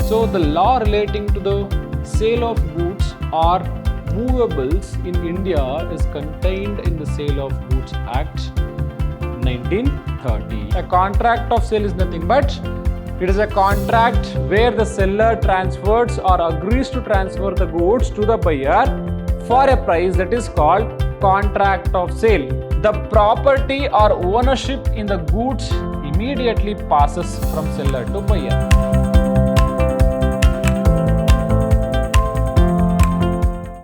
So the law relating to the sale of goods or movables in India is contained in the Sale of Goods Act 1930. A contract of sale is nothing but it is a contract where the seller transfers or agrees to transfer the goods to the buyer for a price that is called contract of sale. The property or ownership in the goods immediately passes from seller to buyer.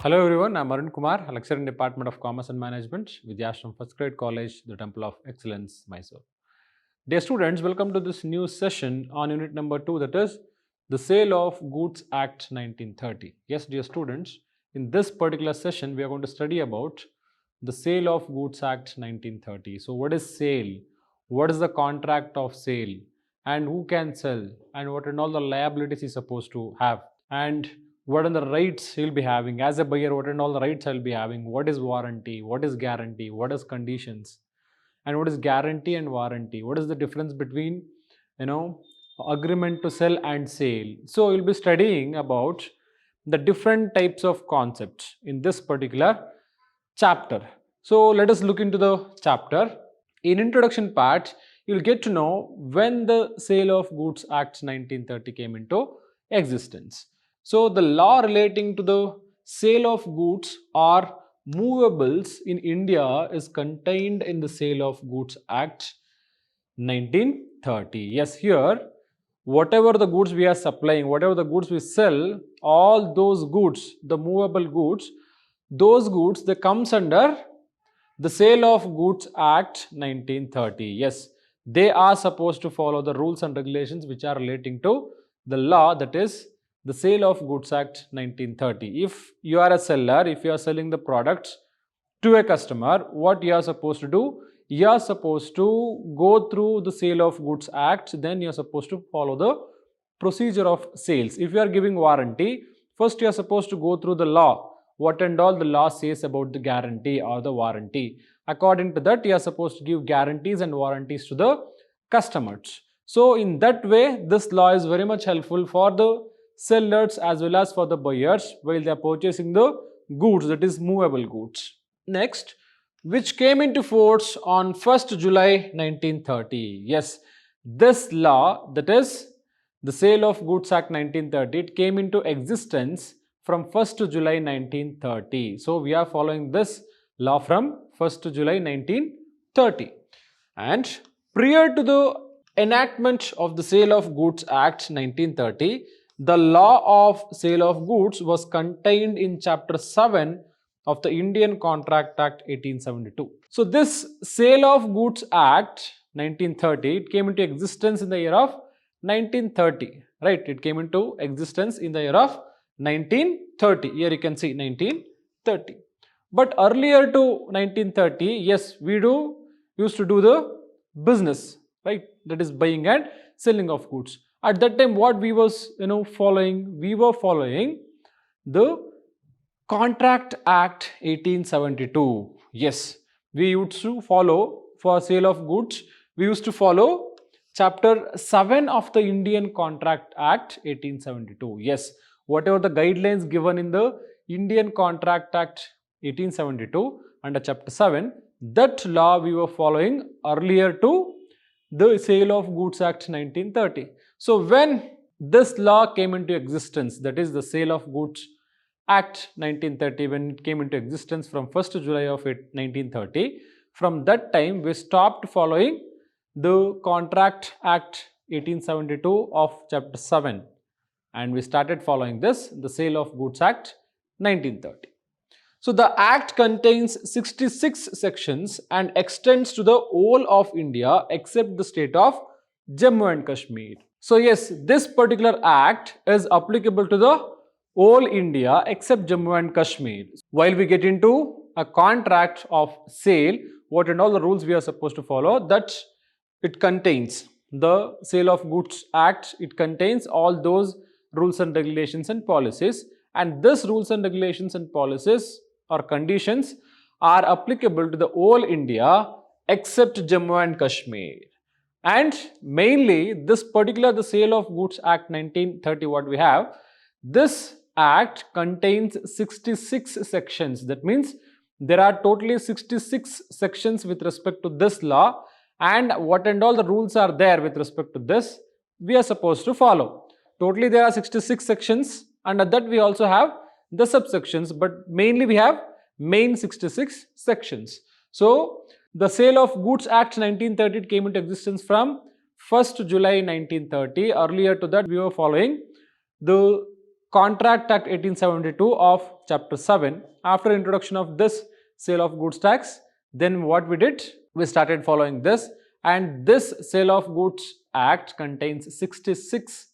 Hello everyone, I am Arun Kumar, a lecturer in Department of Commerce and Management, Vidhyaashram First Grade College, the Temple of Excellence, MYSURU. Dear students, welcome to this new session on unit number 2, that is the Sale of Goods Act 1930. Yes, dear students, in this particular session, we are going to study about the Sale of Goods Act 1930. So, what is sale? What is the contract of sale? And who can sell? And what and all the liabilities he is supposed to have? And what are the rights he will be having? As a buyer, what and all the rights I will be having? What is warranty? What is guarantee? What is conditions? And what is guarantee and warranty? What is the difference between, agreement to sell and sale? So, we will be studying about the different types of concepts in this particular chapter. So, let us look into the chapter. In introduction part, you will get to know when the Sale of Goods Act 1930 came into existence. So, the law relating to the sale of goods or movables in India is contained in the Sale of Goods Act 1930. Yes, here whatever the goods we are supplying, whatever the goods we sell, all those goods, the movable goods, those goods they comes under the Sale of Goods Act 1930. Yes, they are supposed to follow the rules and regulations which are relating to the law, that is the Sale of Goods Act 1930. If you are a seller, if you are selling the products to a customer, what you are supposed to do? You are supposed to go through the Sale of Goods Act, then you are supposed to follow the procedure of sales. If you are giving warranty, first you are supposed to go through the law, what and all the law says about the guarantee or the warranty. According to that, you are supposed to give guarantees and warranties to the customers. So, in that way, this law is very much helpful for the sellers as well as for the buyers while they are purchasing the goods, that is movable goods. Next, which came into force on 1st July 1930. Yes, this law, that is the Sale of Goods Act 1930, it came into existence from 1st July 1930. So, we are following this law from 1st July 1930. And prior to the enactment of the Sale of Goods Act 1930, the law of sale of goods was contained in Chapter 7 of the Indian Contract Act 1872. So, this Sale of Goods Act 1930, it came into existence in the year of 1930, right? It came into existence in the year of 1930. Here you can see 1930. But earlier to 1930, yes, we used to do the business, right? That is buying and selling of goods. At that time, what we was following? We were following the Contract Act 1872. Yes, we used to follow for sale of goods. We used to follow Chapter 7 of the Indian Contract Act 1872. Yes, whatever the guidelines given in the Indian Contract Act 1872 under Chapter 7, that law we were following earlier to the Sale of Goods Act 1930. So, when this law came into existence, that is the Sale of Goods Act 1930, when it came into existence from 1st July of 1930, from that time we stopped following the Contract Act 1872 of Chapter 7 and we started following this, the Sale of Goods Act 1930. So, the Act contains 66 sections and extends to the whole of India except the state of Jammu and Kashmir. So, yes, this particular Act is applicable to the whole India except Jammu and Kashmir. While we get into a contract of sale, what and all the rules we are supposed to follow, that it contains the Sale of Goods Act, it contains all those rules and regulations and policies, and this rules and regulations and policies or conditions are applicable to the whole India except Jammu and Kashmir. And mainly this particular the Sale of Goods Act 1930 what we have, this act contains 66 sections. That means there are totally 66 sections with respect to this law, and what and all the rules are there with respect to this we are supposed to follow. Totally there are 66 sections, and at that we also have the subsections, but mainly we have main 66 sections. So the Sale of Goods Act 1930 came into existence from 1st July 1930. Earlier to that we were following the Contract Act 1872 of Chapter 7. After introduction of this Sale of Goods Tax, then what we did? We started following this, and this Sale of Goods Act contains 66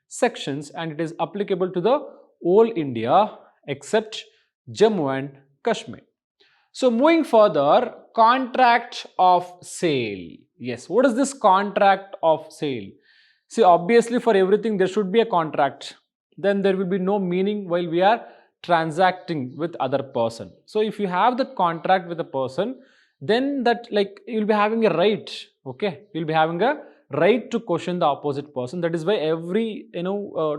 sections and it is applicable to the whole India except Jammu and Kashmir. So moving further, contract of sale. Yes, what is this contract of sale? See, obviously for everything there should be a contract. Then there will be no meaning while we are transacting with other person. So if you have that contract with a person, then that like you'll be having a right, okay? You'll be having a right to question the opposite person. That is why every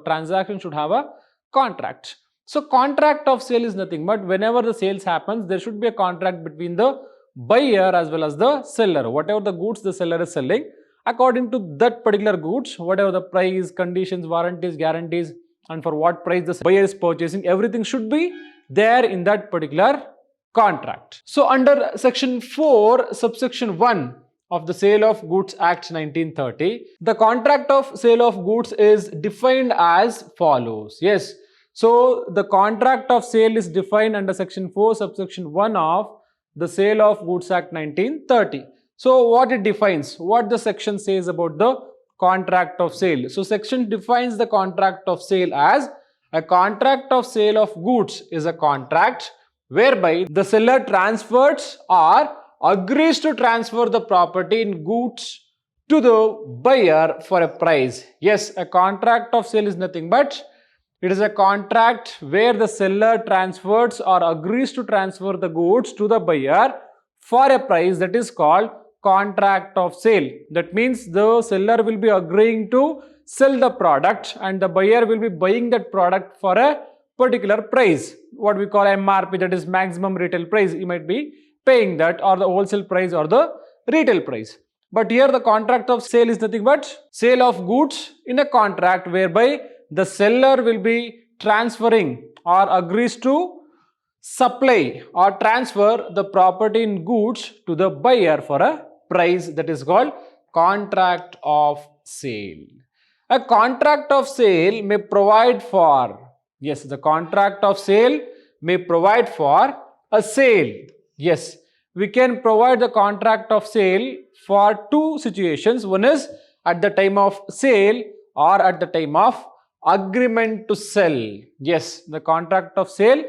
transaction should have a contract. So contract of sale is nothing but whenever the sales happens, there should be a contract between the buyer as well as the seller. Whatever the goods the seller is selling, according to that particular goods, whatever the price, conditions, warranties, guarantees, and for what price the buyer is purchasing, everything should be there in that particular contract. So under section 4, subsection 1 of the Sale of Goods Act 1930, the contract of sale of goods is defined as follows. Yes. So the contract of sale is defined under section 4 subsection 1 of the Sale of Goods Act 1930. So what it defines, what the section says about the contract of sale. So section defines the contract of sale as a contract of sale of goods is a contract whereby the seller transfers or agrees to transfer the property in goods to the buyer for a price. Yes, a contract of sale is nothing but it is a contract where the seller transfers or agrees to transfer the goods to the buyer for a price, that is called contract of sale. That means the seller will be agreeing to sell the product and the buyer will be buying that product for a particular price, what we call MRP, that is maximum retail price. You might be paying that, or the wholesale price or the retail price. But here the contract of sale is nothing but sale of goods in a contract whereby the seller will be transferring or agrees to supply or transfer the property in goods to the buyer for a price, that is called contract of sale. A contract of sale may provide for, yes, the contract of sale may provide for a sale. Yes, we can provide the contract of sale for two situations. One is at the time of sale or at the time of agreement to sell. Yes, the contract of sale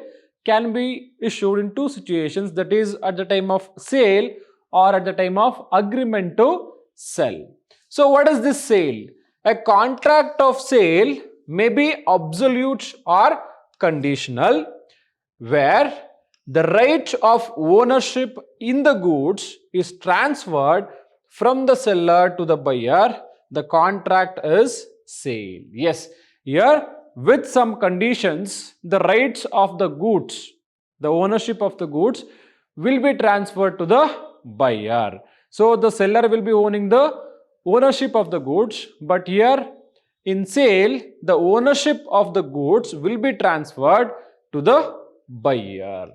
can be issued in two situations, that is at the time of sale or at the time of agreement to sell. So what is this sale? A contract of sale may be absolute or conditional, where the right of ownership in the goods is transferred from the seller to the buyer. The contract is sale. Yes, here with some conditions, the rights of the goods, the ownership of the goods will be transferred to the buyer. So the seller will be owning the ownership of the goods, but here in sale, the ownership of the goods will be transferred to the buyer.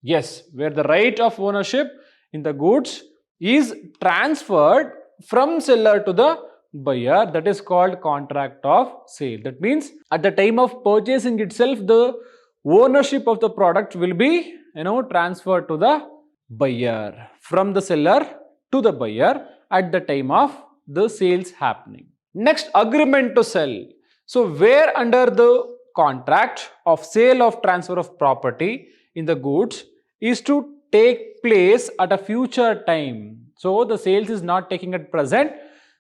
Yes, where the right of ownership in the goods is transferred from seller to the buyer, that is called contract of sale. That means at the time of purchasing itself, the ownership of the product will be transferred to the buyer, from the seller to the buyer at the time of the sales happening. Next, agreement to sell. So where under the contract of sale of transfer of property in the goods is to take place at a future time. So the sales is not taking at present,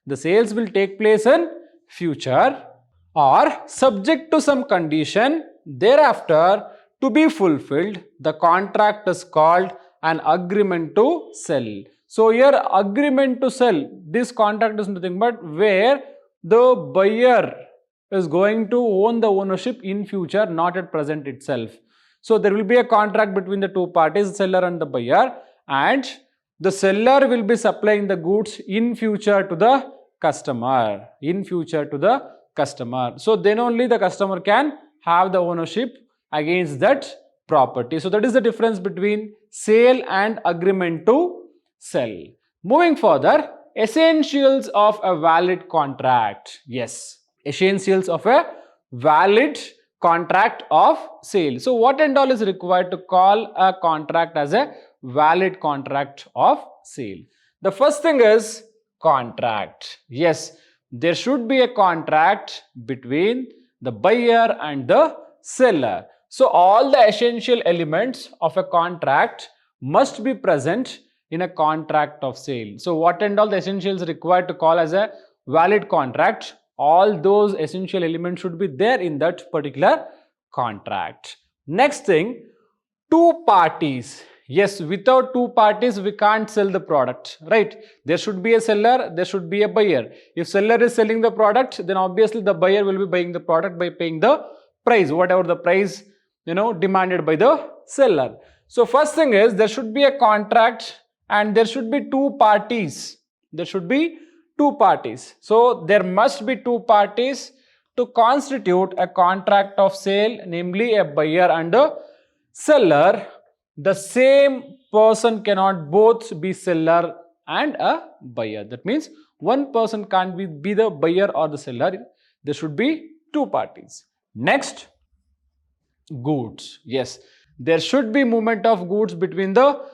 the sales will take place in future, or subject to some condition thereafter to be fulfilled. The contract is called an agreement to sell. So here agreement to sell, this contract is nothing but where the buyer is going to own the ownership in future, not at present itself. So there will be a contract between the two parties, seller and the buyer, and the seller will be supplying the goods in future to the customer, So then only the customer can have the ownership against that property. So that is the difference between sale and agreement to sell. Moving further, essentials of a valid contract. Yes, essentials of a valid contract of sale. So what and all is required to call a contract as a valid contract of sale? The first thing is contract. Yes, there should be a contract between the buyer and the seller. So all the essential elements of a contract must be present in a contract of sale. So what and all the essentials required to call as a valid contract, all those essential elements should be there in that particular contract. Next thing, two parties. Yes, without two parties we can't sell the product, right? There should be a seller, there should be a buyer. If seller is selling the product, then obviously the buyer will be buying the product by paying the price, whatever the price demanded by the seller. So first thing is there should be a contract and there should be two parties. There should be two parties. So there must be two parties to constitute a contract of sale, namely a buyer and a seller. The same person cannot both be seller and a buyer. That means one person can't be the buyer or the seller. There should be two parties. Next, goods. Yes, there should be movement of goods between the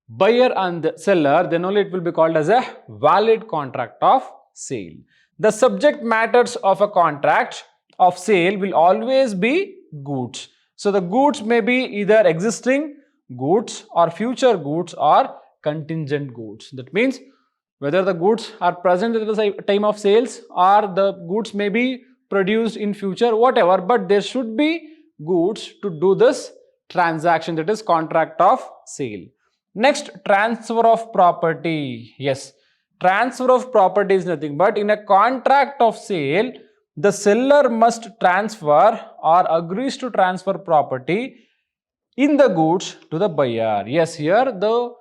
buyer and the seller, then only it will be called as a valid contract of sale. The subject matters of a contract of sale will always be goods. So the goods may be either existing goods or future goods or contingent goods. That means whether the goods are present at the time of sales or the goods may be produced in future, whatever, but there should be goods to do this transaction, that is contract of sale. Next, transfer of property. Yes, transfer of property is nothing but in a contract of sale, the seller must transfer or agrees to transfer property in the goods to the buyer. Yes, here the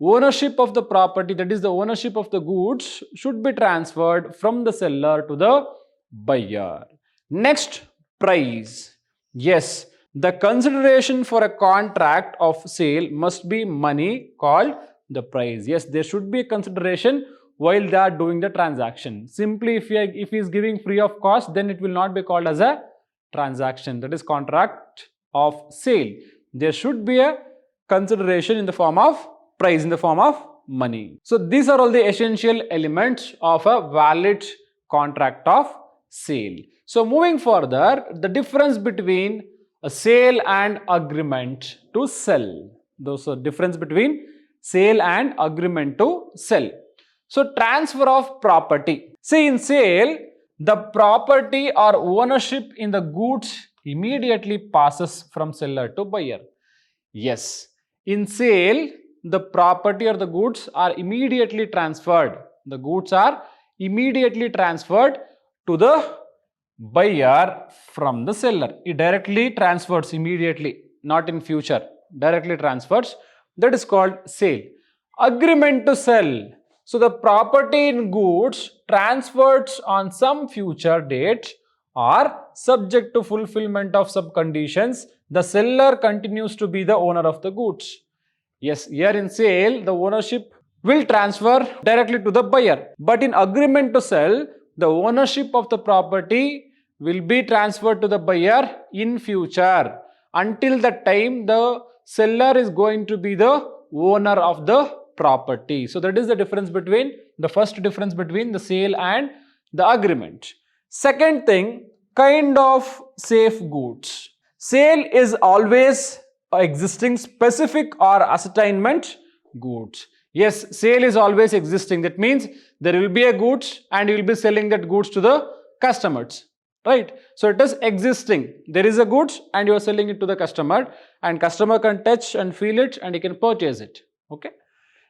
ownership of the property, that is the ownership of the goods, should be transferred from the seller to the buyer. Next, price. Yes, the consideration for a contract of sale must be money, called the price. Yes, there should be a consideration while they are doing the transaction. Simply if he is giving free of cost, then it will not be called as a transaction, that is contract of sale. There should be a consideration in the form of price, in the form of money. So these are all the essential elements of a valid contract of sale. So moving further, the difference between a sale and agreement to sell. Those are difference between sale and agreement to sell. So transfer of property. See, in sale, the property or ownership in the goods immediately passes from seller to buyer. Yes, in sale, the property or the goods are immediately transferred. The goods are immediately transferred to the buyer from the seller. It directly transfers immediately, not in future. Directly transfers. That is called sale. Agreement to sell. So the property in goods transferred on some future date are subject to fulfillment of some conditions. The seller continues to be the owner of the goods. Yes, here in sale, the ownership will transfer directly to the buyer. But in agreement to sell, the ownership of the property will be transferred to the buyer in future. Until that time, the seller is going to be the owner of the property. So that is the difference between, the first difference between the sale and the agreement. Second thing, kind of safe goods. Sale is always existing specific or ascertainment goods. Yes, sale is always existing. That means there will be a goods and you will be selling that goods to the customers, right? So it is existing. There is a goods and you are selling it to the customer, and customer can touch and feel it and he can purchase it. Okay.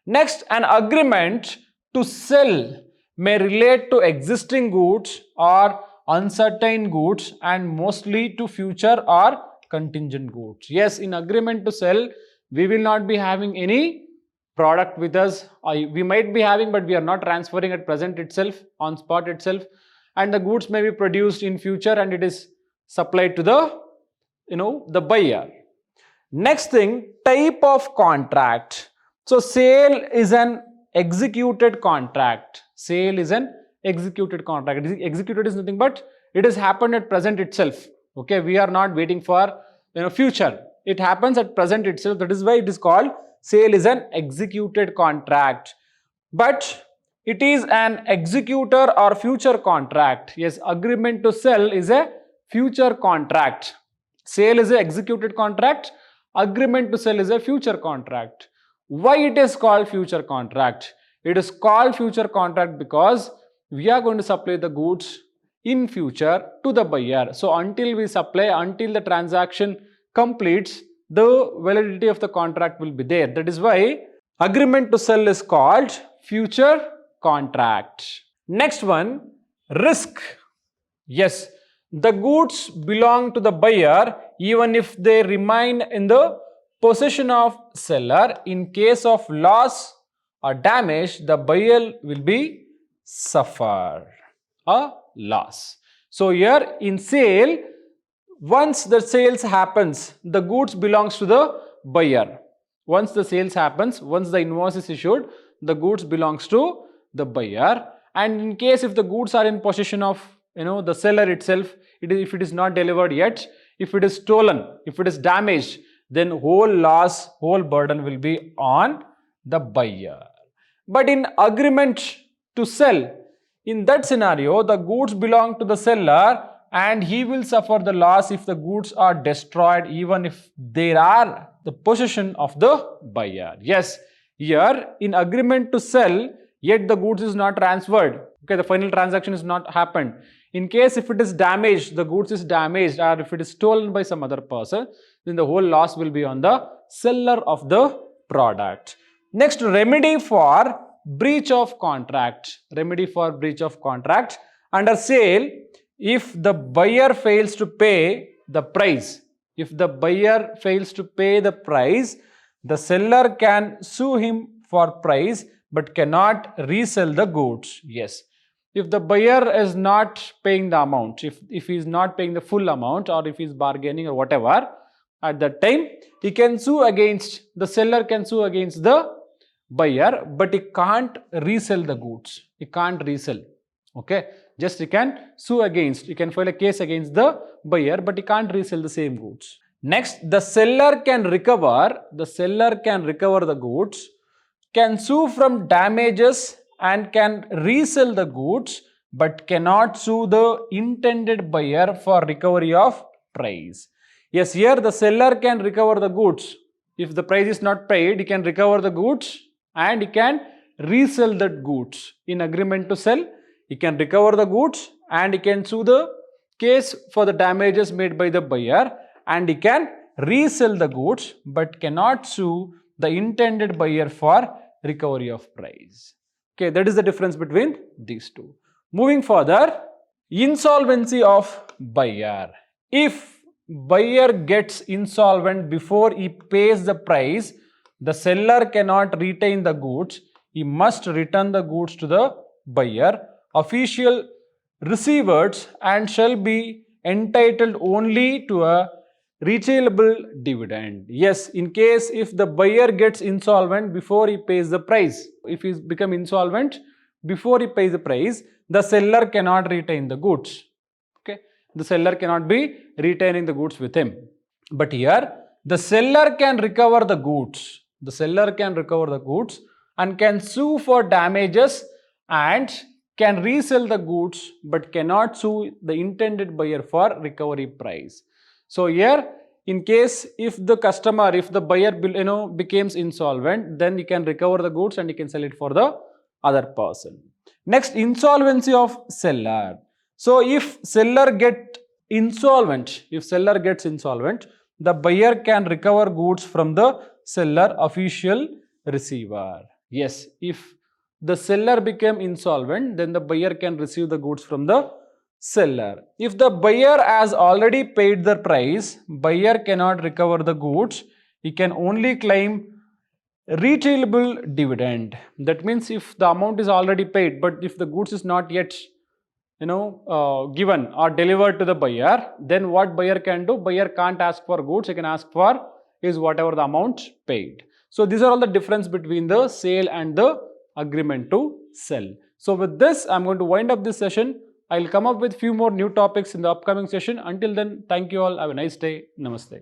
Next, an agreement to sell may relate to existing goods or uncertain goods and mostly to future or contingent goods. Yes, in agreement to sell, we will not be having any product with us. We might be having, but we are not transferring at present itself, on spot itself, and the goods may be produced in future and it is supplied to the the buyer. Next thing, type of contract. So sale is an executed contract. Sale is an executed contract. Executed is nothing but it has happened at present itself. Okay, we are not waiting for future. It happens at present itself. That is why it is called sale is an executed contract. But it is an executor or future contract. Yes, agreement to sell is a future contract. Sale is an executed contract. Agreement to sell is a future contract. Why it is called future contract? It is called future contract because we are going to supply the goods in future to the buyer. So until we supply, until the transaction completes, the validity of the contract will be there. That is why agreement to sell is called future contract. Next one, risk. Yes, the goods belong to the buyer even if they remain in the possession of seller. In case of loss or damage, the buyer will be suffer a loss. So here in sale, once the sales happens, the goods belongs to the buyer. Once the sales happens, once the invoice is issued, the goods belongs to the buyer. And in case if the goods are in possession of the seller itself, if it is not delivered yet, if it is stolen, if it is damaged, then whole loss, whole burden will be on the buyer. But in agreement to sell, in that scenario, the goods belong to the seller and he will suffer the loss if the goods are destroyed, even if they are the possession of the buyer. Yes, here in agreement to sell, yet the goods is not transferred. Okay, the final transaction is not happened. In case if it is damaged, the goods is damaged, or if it is stolen by some other person, then the whole loss will be on the seller of the product. Next, remedy for breach of contract. Remedy for breach of contract. Under sale, if the buyer fails to pay the price, if the buyer fails to pay the price, the seller can sue him for price but cannot resell the goods. Yes. If the buyer is not paying the amount, if he is not paying the full amount, or if he is bargaining or whatever, at that time he can sue against, the seller can sue against the buyer, but he can't resell the goods. He can't resell. Okay, just he can sue against, he can file a case against the buyer, but he can't resell the same goods. Next, the seller can recover the goods, can sue from damages and can resell the goods, but cannot sue the intended buyer for recovery of price. Yes, here the seller can recover the goods. If the price is not paid, he can recover the goods and he can resell the goods. In agreement to sell, he can recover the goods and he can sue the case for the damages made by the buyer, and he can resell the goods but cannot sue the intended buyer for recovery of price. Okay, that is the difference between these two. Moving further, insolvency of buyer. If buyer gets insolvent before he pays the price, the seller cannot retain the goods. He must return the goods to the buyer. Official receivers and shall be entitled only to a retailable dividend. Yes, in case if the buyer gets insolvent before he pays the price, if he become insolvent before he pays the price, the seller cannot retain the goods. Okay, the seller cannot be retaining the goods with him. But here the seller can recover the goods. The seller can recover the goods and can sue for damages and can resell the goods but cannot sue the intended buyer for recovery price. So here, in case if the customer, if the buyer becomes insolvent, then he can recover the goods and he can sell it for the other person. Next, insolvency of seller. So if seller gets insolvent, the buyer can recover goods from the seller official receiver. Yes, if the seller became insolvent, then the buyer can receive the goods from the seller. If the buyer has already paid the price, buyer cannot recover the goods. He can only claim retailable dividend. That means if the amount is already paid, but if the goods is not yet given or delivered to the buyer, then what buyer can do? Buyer can't ask for goods. He can ask for is whatever the amount paid. So these are all the difference between the sale and the agreement to sell. So with this, I'm going to wind up this session. I'll come up with few more new topics in the upcoming session. Until then, thank you all. Have a nice day. Namaste.